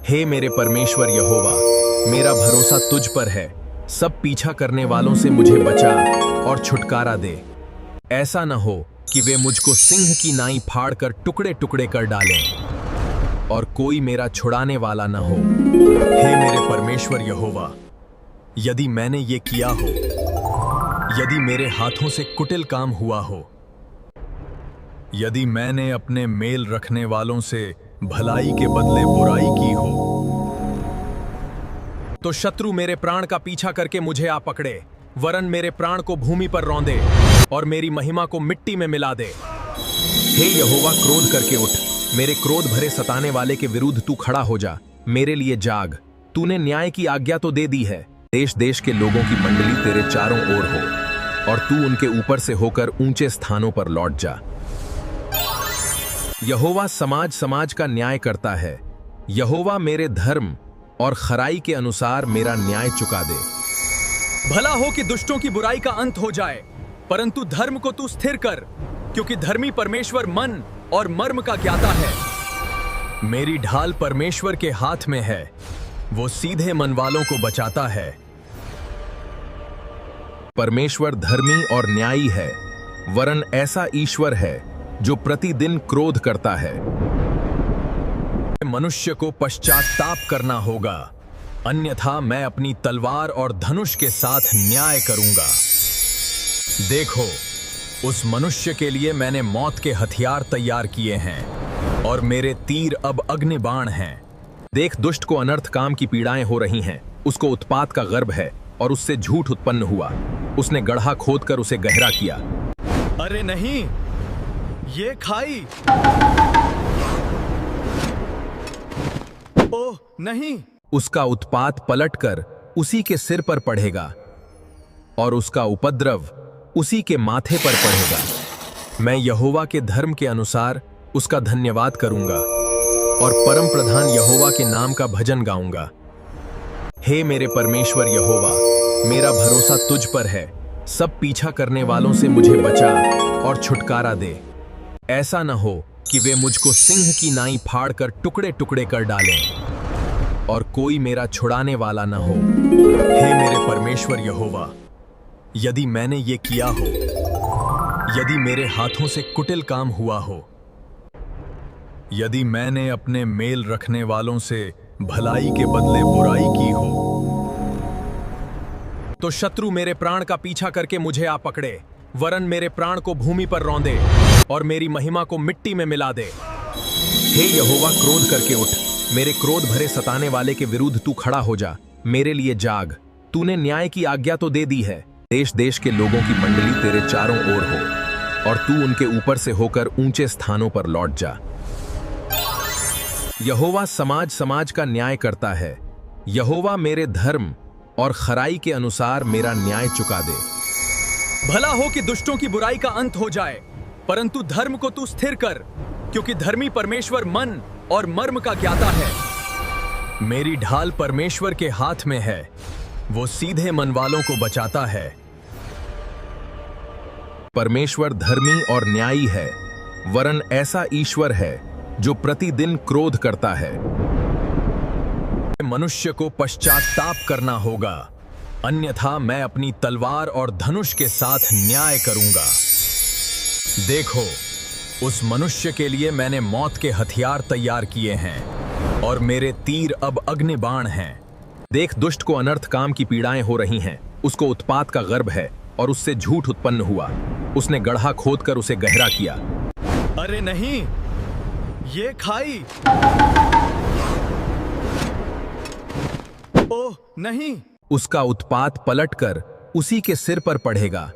हे मेरे परमेश्वर यहोवा, मेरा भरोसा तुझ पर है। सब पीछा करने वालों से मुझे बचा और छुटकारा दे। ऐसा न हो कि वे मुझको सिंह की नाई फाड़ कर टुकड़े टुकड़े कर डालें और कोई मेरा छुड़ाने वाला न हो। हे मेरे परमेश्वर यहोवा, यदि मैंने ये किया हो, यदि मेरे हाथों से कुटिल काम हुआ हो, यदि मैंने अपने मेल रखने वालों से भलाई के बदले बुराई की हो, तो शत्रु मेरे प्राण का पीछा करके मुझे आ पकड़े, वरन मेरे प्राण को भूमि पर रौंदे और मेरी महिमा को मिट्टी में मिला दे। हे यहोवा, क्रोध करके उठ, मेरे क्रोध भरे सताने वाले के विरुद्ध तू खड़ा हो जा। मेरे लिए जाग, तूने न्याय की आज्ञा तो दे दी है। देश देश के लोगों की मंडली तेरे चारों ओर हो और तू उनके ऊपर से होकर ऊंचे स्थानों पर लौट जा। यहोवा समाज समाज का न्याय करता है। यहोवा मेरे धर्म और खराई के अनुसार मेरा न्याय चुका दे। भला हो कि दुष्टों की बुराई का अंत हो जाए, परंतु धर्म को तू स्थिर कर, क्योंकि धर्मी परमेश्वर मन और मर्म का ज्ञाता है। मेरी ढाल परमेश्वर के हाथ में है, वो सीधे मन वालों को बचाता है। परमेश्वर धर्मी और न्यायी है, वरन ऐसा ईश्वर है जो प्रतिदिन क्रोध करता है। मनुष्य को पश्चाताप करना होगा, अन्यथा मैं अपनी तलवार और धनुष के साथ न्याय करूंगा। देखो, उस मनुष्य के लिए मैंने मौत के हथियार तैयार किए हैं और मेरे तीर अब अग्निबाण हैं। देख, दुष्ट को अनर्थ काम की पीड़ाएं हो रही हैं, उसको उत्पात का गर्भ है और उससे झूठ उत्पन्न हुआ। उसने गड्ढा खोदकर उसे गहरा किया। अरे नहीं, ये खाई। ओह नहीं। उसका उत्पात पलटकर उसी के सिर पर पड़ेगा और उसका उपद्रव उसी के माथे पर पड़ेगा। मैं यहोवा के धर्म के अनुसार उसका धन्यवाद करूंगा और परम प्रधान यहोवा के नाम का भजन गाऊंगा। हे मेरे परमेश्वर यहोवा, मेरा भरोसा तुझ पर है। सब पीछा करने वालों से मुझे बचा और छुटकारा दे। ऐसा न हो कि वे मुझको सिंह की नाई फाड़ कर टुकड़े टुकड़े कर डालें और कोई मेरा छुड़ाने वाला न हो। हे मेरे परमेश्वर यहोवा, यदि मैंने ये किया हो, यदि मेरे हाथों से कुटिल काम हुआ हो, यदि मैंने अपने मेल रखने वालों से भलाई के बदले बुराई की हो, तो शत्रु मेरे प्राण का पीछा करके मुझे आ पकड़े, वरन मेरे प्राण को भूमि पर रौंदे और मेरी महिमा को मिट्टी में मिला दे। हे यहोवा, क्रोध करके उठ, मेरे क्रोध भरे सताने वाले के विरुद्ध तू खड़ा हो जा। मेरे लिए जाग, तूने न्याय की आज्ञा तो दे दी है। देश देश के लोगों की मंडली तेरे चारों ओर हो और तू उनके ऊपर से होकर ऊंचे स्थानों पर लौट जा। यहोवा समाज समाज का न्याय करता है। यहोवा मेरे धर्म और खराई के अनुसार मेरा न्याय चुका दे। भला हो कि दुष्टों की बुराई का अंत हो जाए, परंतु धर्म को तू स्थिर कर, क्योंकि धर्मी परमेश्वर मन और मर्म का ज्ञाता है। मेरी ढाल परमेश्वर के हाथ में है, वो सीधे मन वालों को बचाता है। परमेश्वर धर्मी और न्यायी है, वरन ऐसा ईश्वर है जो प्रतिदिन क्रोध करता है। मनुष्य को पश्चाताप करना होगा, अन्यथा मैं अपनी तलवार और धनुष के साथ न्याय करूंगा। देखो, उस मनुष्य के लिए मैंने मौत के हथियार तैयार किए हैं और मेरे तीर अब अग्निबाण हैं। देख, दुष्ट को अनर्थ काम की पीड़ाएं हो रही हैं, उसको उत्पात का गर्भ है और उससे झूठ उत्पन्न हुआ। उसने गड्ढा खोदकर उसे गहरा किया। अरे नहीं, ये खाई। ओह नहीं। उसका उत्पात पलटकर उसी के सिर पर पड़ेगा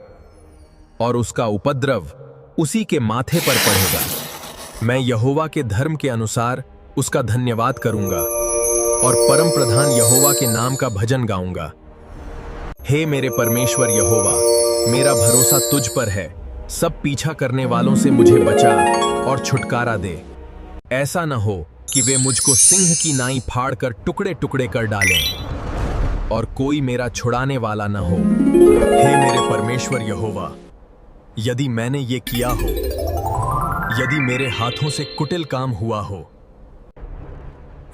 और उसका उपद्रव उसी के माथे पर पड़ेगा। मैं यहोवा के धर्म के अनुसार उसका धन्यवाद करूंगा और परम प्रधान यहोवा के नाम का भजन गाऊंगा। हे मेरे परमेश्वर यहोवा, मेरा भरोसा तुझ पर है। सब पीछा करने वालों से मुझे बचा और छुटकारा दे। ऐसा न हो कि वे मुझको सिंह की नाई फाड़ कर टुकड़े टुकड़े कर डालें और कोई मेरा छुड़ाने वाला न हो। हे मेरे परमेश्वर यहोवा, यदि मैंने ये किया हो, यदि मेरे हाथों से कुटिल काम हुआ हो,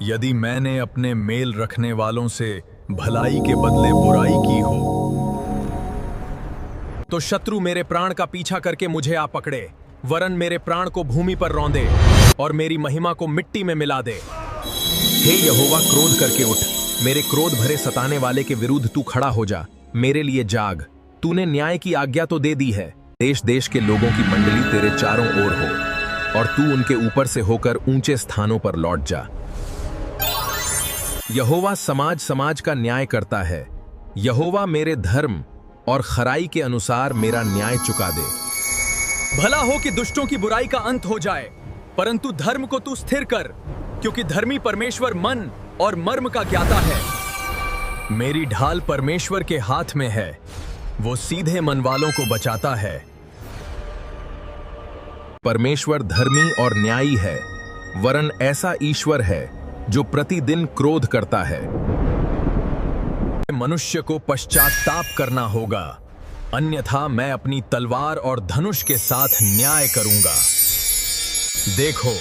यदि मैंने अपने मेल रखने वालों से भलाई के बदले बुराई की हो, तो शत्रु मेरे प्राण का पीछा करके मुझे आ पकड़े, वरन मेरे प्राण को भूमि पर रौंदे और मेरी महिमा को मिट्टी में मिला दे। हे यहोवा, क्रोध करके उठ, मेरे क्रोध भरे सताने वाले के विरुद्ध तू खड़ा हो जा, मेरे लिए जाग। तूने न्याय की आज्ञा तो दे दी है, देश देश के लोगों की मंडली तेरे चारों ओर हो, और तू उनके ऊपर से होकर ऊंचे स्थानों पर लौट जा। यहोवा समाज समाज का न्याय करता है। यहोवा मेरे धर्म और खराई के अनुसार मेरा न्याय चुका दे। भला हो कि दुष्टों की बुराई का अंत हो जाए, परंतु धर्म को तू स्थिर कर, क्योंकि धर्मी परमेश्वर मन और मर्म का ज्ञाता है। मेरी ढाल परमेश्वर के हाथ में है, वो सीधे मन वालों को बचाता है। परमेश्वर धर्मी और न्यायी है, वरन ऐसा ईश्वर है जो प्रतिदिन क्रोध करता है। मनुष्य को पश्चाताप करना होगा, अन्यथा मैं अपनी तलवार और धनुष के साथ न्याय करूंगा। देखो,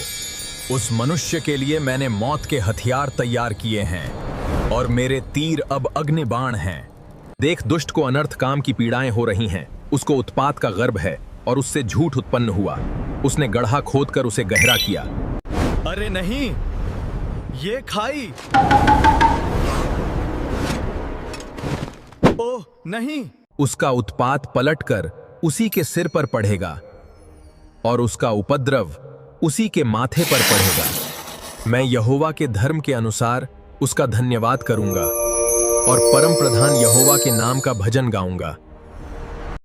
उस मनुष्य के लिए मैंने मौत के हथियार तैयार किए हैं, और मेरे तीर अब अग्निबाण हैं। देख, दुष्ट को अनर्थ काम की पीड़ाएं हो रही हैं, उसको उत्पात का गर्भ है और उससे झूठ उत्पन्न हुआ। उसने गड्ढा खोदकर उसे गहरा किया। अरे नहीं, ये खाई। ओह नहीं। उसका उत्पात पलटकर उसी के सिर पर पड़ेगा, और उसका उपद्रव उसी के माथे पर पड़ेगा। मैं यहोवा के धर्म के अनुसार उसका धन्यवाद करूंगा, और परम प्रधान यहोवा के नाम का भजन गाऊंगा।